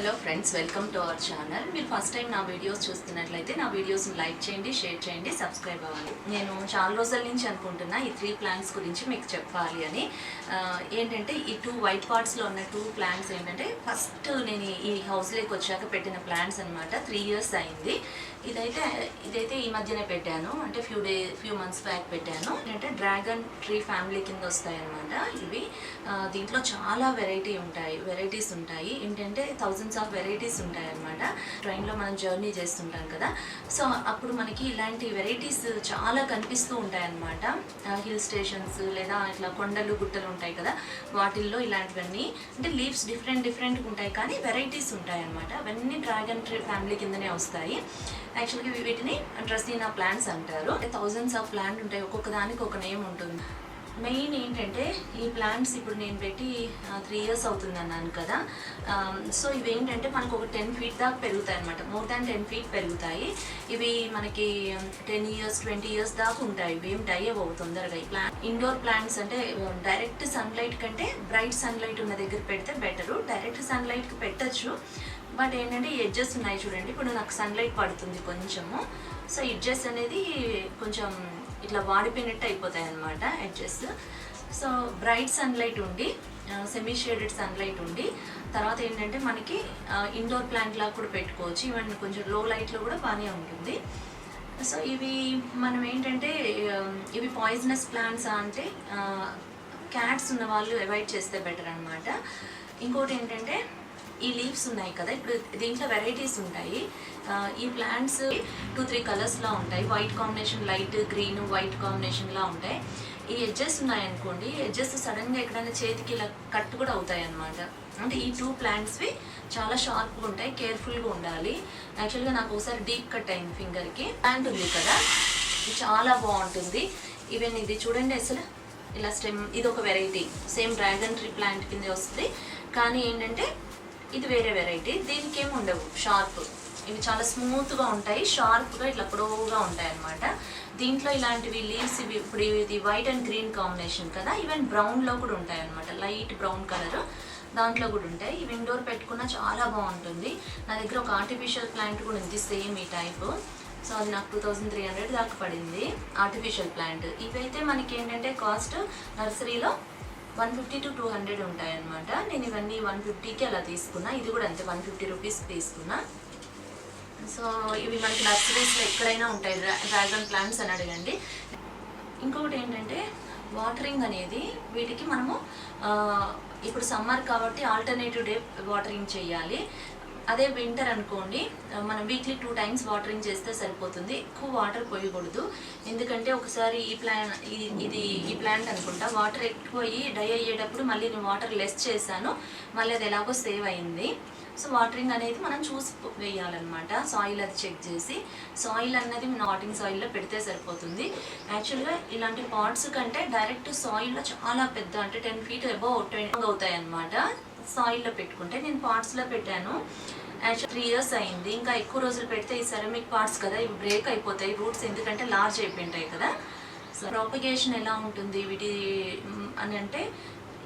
Hello friends, welcome to our channel. మీరు first time నా videos చూస్తున్నట్లయితే నా వీడియోస్ని లైక్ చేయండి, షేర్ చేయండి, సబ్స్క్రైబ్ అవ్వాలి. నేను చాలా రోజుల నుంచి అనుకుంటున్నా ఈ 3 ప్లాంట్స్ గురించి మీకు చెప్పాలి అని. ఏంటంటే ఈ 2 వైట్ పార్ట్స్లో ఉన్న 2 ప్లాంట్స్ ఏంటంటే ఫస్ట్ నేను ఈ హౌస్లోకి వచ్చాక పెట్టిన ప్లాంట్స్ అనమాట. 3 years అయింది. ఇదైతే ఈ మధ్యనే పెట్టాను, అంటే ఫ్యూ మంత్స్ బ్యాక్ పెట్టాను. అంటే డ్రాగన్ ట్రీ ఫ్యామిలీ కింద వస్తాయి అనమాట ఇవి. దీంట్లో చాలా వెరైటీస్ ఉంటాయి. ఏంటంటే థౌజండ్స్ ఆఫ్ వెరైటీస్ ఉంటాయి అనమాట. ట్రైన్లో మనం జర్నీ చేస్తుంటాం కదా, సో అప్పుడు మనకి ఇలాంటి వెరైటీస్ చాలా కనిపిస్తూ ఉంటాయి అనమాట. హిల్ స్టేషన్స్ లేదా ఇట్లా కొండలు గుట్టలు ఉంటాయి కదా, వాటిల్లో ఇలాంటివన్నీ అంటే లీవ్స్ డిఫరెంట్గా ఉంటాయి, కానీ వెరైటీస్ ఉంటాయి అనమాట. అవన్నీ డ్రాగన్ ట్రీ ఫ్యామిలీ కిందనే వస్తాయి. యాక్చువల్గా వీటిని డ్రెస్సీనా ప్లాంట్స్ అంటారు. థౌజండ్స్ ఆఫ్ ప్లాంట్ ఉంటాయి, ఒక్కొక్క దానికి ఒక నేమ్ ఉంటుంది. మెయిన్ ఏంటంటే ఈ ప్లాంట్స్ ఇప్పుడు నేను పెట్టి 3 years అవుతుంది అన్నాను కదా. సో ఇవి ఏంటంటే మనకు ఒక 10 feet దాకా పెరుగుతాయి అనమాట. మోర్ దాన్ 10 feet పెరుగుతాయి. ఇవి మనకి 10 years 20 years దాకా ఉంటాయి. ఇవి ఏం డై అవ్వవు తొందరగా. ఈ ఇండోర్ ప్లాంట్స్ అంటే డైరెక్ట్ సన్లైట్ కంటే బ్రైట్ సన్లైట్ ఉన్న దగ్గర పెడితే బెటరు. డైరెక్ట్ సన్లైట్కి పెట్టచ్చు, బట్ ఏంటంటే ఈ ఎడ్జెస్ ఉన్నాయి చూడండి. ఇప్పుడు నాకు సన్లైట్ పడుతుంది కొంచెము, సో ఎడ్జెస్ అనేది కొంచెం ఇట్లా వాడిపోయినట్టు అయిపోతాయి అన్నమాట ఎడ్జెస్. సో బ్రైట్ సన్లైట్ ఉండి, సెమీ షేడెడ్ సన్లైట్ ఉండి, తర్వాత ఏంటంటే మనకి ఇండోర్ ప్లాంట్ లాగా కూడా పెట్టుకోవచ్చు. ఈవెన్ కొంచెం లో లైట్లో కూడా బాగానే ఉంటుంది. సో ఇవి మనం ఏంటంటే ఇవి పాయిజనస్ ప్లాంట్స్ అంటే క్యాట్స్ ఉన్న వాళ్ళు అవాయిడ్ చేస్తే బెటర్ అనమాట. ఇంకోటి ఏంటంటే ఈ లీవ్స్ ఉన్నాయి కదా, ఇప్పుడు దీంట్లో వెరైటీస్ ఉంటాయి. ఈ ప్లాంట్స్ 2-3 కలర్స్లా ఉంటాయి. White combination, light green white కాంబినేషన్లా ఉంటాయి. ఈ ఎడ్జెస్ ఉన్నాయనుకోండి, ఎడ్జెస్ సడన్గా ఎక్కడైనా చేతికి ఇలా కట్ కూడా అవుతాయి అన్నమాట. అంటే ఈ 2 ప్లాంట్స్వి చాలా షార్ప్గా ఉంటాయి, కేర్ఫుల్గా ఉండాలి. యాక్చువల్గా నాకు ఒకసారి డీప్ కట్ అయింది ఫింగర్కి. ప్లాంట్ ఉంది కదా, ఇది చాలా బాగుంటుంది. ఈవెన్ ఇది చూడండి, అసలు ఇలా స్టెమ్, ఇది ఒక variety, same dragon tree plant కింద వస్తుంది, కానీ ఏంటంటే ఇది వేరే వెరైటీ. దీనికి ఏమి ఉండవు షార్ప్, ఇవి చాలా స్మూత్గా ఉంటాయి, షార్ప్గా ఇట్లా పొడవుగా ఉంటాయి అన్నమాట. దీంట్లో ఇలాంటివి లీవ్స్ ఇవి ఇప్పుడు ఇది వైట్ అండ్ గ్రీన్ కాంబినేషన్ కదా, ఈవెన్ బ్రౌన్లో కూడా ఉంటాయి అన్నమాట. లైట్ బ్రౌన్ కలర్ దాంట్లో కూడా ఉంటాయి. ఇవి ఇండోర్ పెట్టుకున్నా చాలా బాగుంటుంది. నా దగ్గర ఒక ఆర్టిఫిషియల్ ప్లాంట్ కూడా ఉంది సేమ్ ఈ టైపు. సో అది నాకు 2300 దాకా పడింది ఆర్టిఫిషియల్ ప్లాంట్. ఇవైతే మనకి ఏంటంటే కాస్ట్ నర్సరీలో 150 to 200 ఉంటాయి అన్నమాట. నేను ఇవన్నీ 150కి అలా తీసుకున్నా. ఇది కూడా అంతే, 150 రూపీస్కి తీసుకున్నా. సో ఇవి మనకి నర్సరీస్లో ఎక్కడైనా ఉంటాయి డ్రాగన్ ప్లాంట్స్ అని అడగండి. ఇంకొకటి ఏంటంటే వాటరింగ్ అనేది వీటికి మనము ఇప్పుడు సమ్మర్ కాబట్టి ఆల్టర్నేటివ్ డే వాటరింగ్ చేయాలి. అదే వింటర్ అనుకోండి, మనం వీక్లీ 2 times వాటరింగ్ చేస్తే సరిపోతుంది. ఎక్కువ వాటర్ పోయకూడదు, ఎందుకంటే ఒకసారి ఈ ప్లాంట్ అనుకుంటా వాటర్ ఎక్కువ అయ్యి డై అయ్యేటప్పుడు మళ్ళీ నేను వాటర్ లెస్ చేశాను, మళ్ళీ అది ఎలాగో సేవ్ అయింది. సో వాటరింగ్ అనేది మనం చూసి వేయాలన్నమాట. సాయిల్ అది చెక్ చేసి, సాయిల్ అన్నది నాటింగ్ సాయిల్లో పెడితే సరిపోతుంది. యాక్చువల్గా ఇలాంటి పాట్స్ కంటే డైరెక్ట్ సాయిల్లో చాలా పెద్ద, అంటే 10 feet అబౌవ్ 20 అవుతాయి అన్నమాట. సాయిల్లో పెట్టుకుంటే నేను పాట్స్లో పెట్టాను. యాక్చువల్ 3 years అయింది. ఇంకా ఎక్కువ రోజులు పెడితే ఈ సెరమిక్ పార్ట్స్ కదా, ఇవి బ్రేక్ అయిపోతాయి రూట్స్, ఎందుకంటే లార్జ్ అయిపోయింటాయి కదా. సో ప్రాపగేషన్ ఎలా ఉంటుంది వీటి అని అంటే,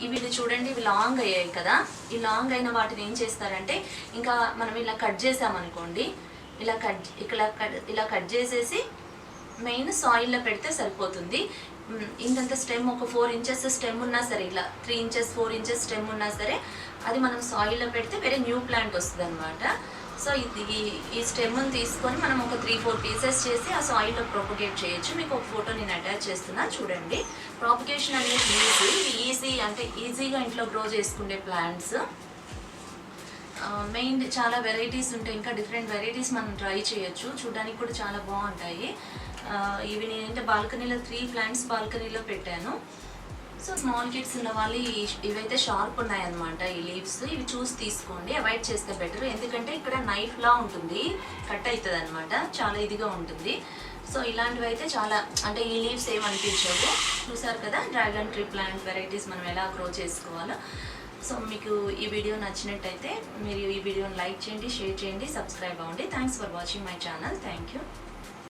ఇవి చూడండి, ఇవి లాంగ్ అయ్యాయి కదా. ఈ లాంగ్ అయిన వాటిని ఏం చేస్తారంటే, ఇంకా మనం ఇలా కట్ చేసామనుకోండి, ఇలా కట్ చేసేసి మెయిన్ సాయిల్లో పెడితే సరిపోతుంది. ఇంతంత స్టెమ్, ఒక 4 inches స్టెమ్ ఉన్నా సరే, ఇలా 3 inches 4 inches స్టెమ్ ఉన్నా సరే, అది మనం సాయిల్లో పెడితే వేరే న్యూ ప్లాంట్ వస్తుంది అనమాట. సో ఈ స్టెమ్ని తీసుకొని మనం ఒక 3-4 pieces చేసి ఆ సాయిల్లో ప్రొపగేట్ చేయొచ్చు. మీకు ఒక ఫోటో నేను అటాచ్ చేస్తున్నా చూడండి. ప్రాపగేషన్ అనేది ఈజీ, అంటే ఈజీగా ఇంట్లో గ్రో చేసుకునే ప్లాంట్స్. మెయిన్ చాలా వెరైటీస్ ఉంటాయి, ఇంకా డిఫరెంట్ వెరైటీస్ మనం ట్రై చేయొచ్చు. చూడడానికి కూడా చాలా బాగుంటాయి. ఇవి నేనంటే బాల్కనీలో 3 plants బాల్కనీలో పెట్టాను. సో స్మాల్ కిడ్స్ ఉన్న వాళ్ళు ఇవైతే షార్ప్ ఉన్నాయన్నమాట. ఈ లీవ్స్ ఇవి చూసి తీసుకోండి, అవాయిడ్ చేస్తే బెటర్, ఎందుకంటే ఇక్కడ నైఫ్లా ఉంటుంది, కట్ అవుతుంది అనమాట, చాలా ఇదిగా ఉంటుంది. సో ఇలాంటివి అయితే చాలా, అంటే ఈ లీవ్స్ ఏమనిపించవు. చూసారు కదా డ్రాగన్ ట్రీ ప్లాంట్ వెరైటీస్ మనం ఎలా గ్రో చేసుకోవాలో. సో మీకు ఈ వీడియో నచ్చినట్టయితే మీరు ఈ వీడియోని లైక్ చేయండి, షేర్ చేయండి, సబ్స్క్రైబ్ అవ్వండి. Thanks for watching my channel. Thank you.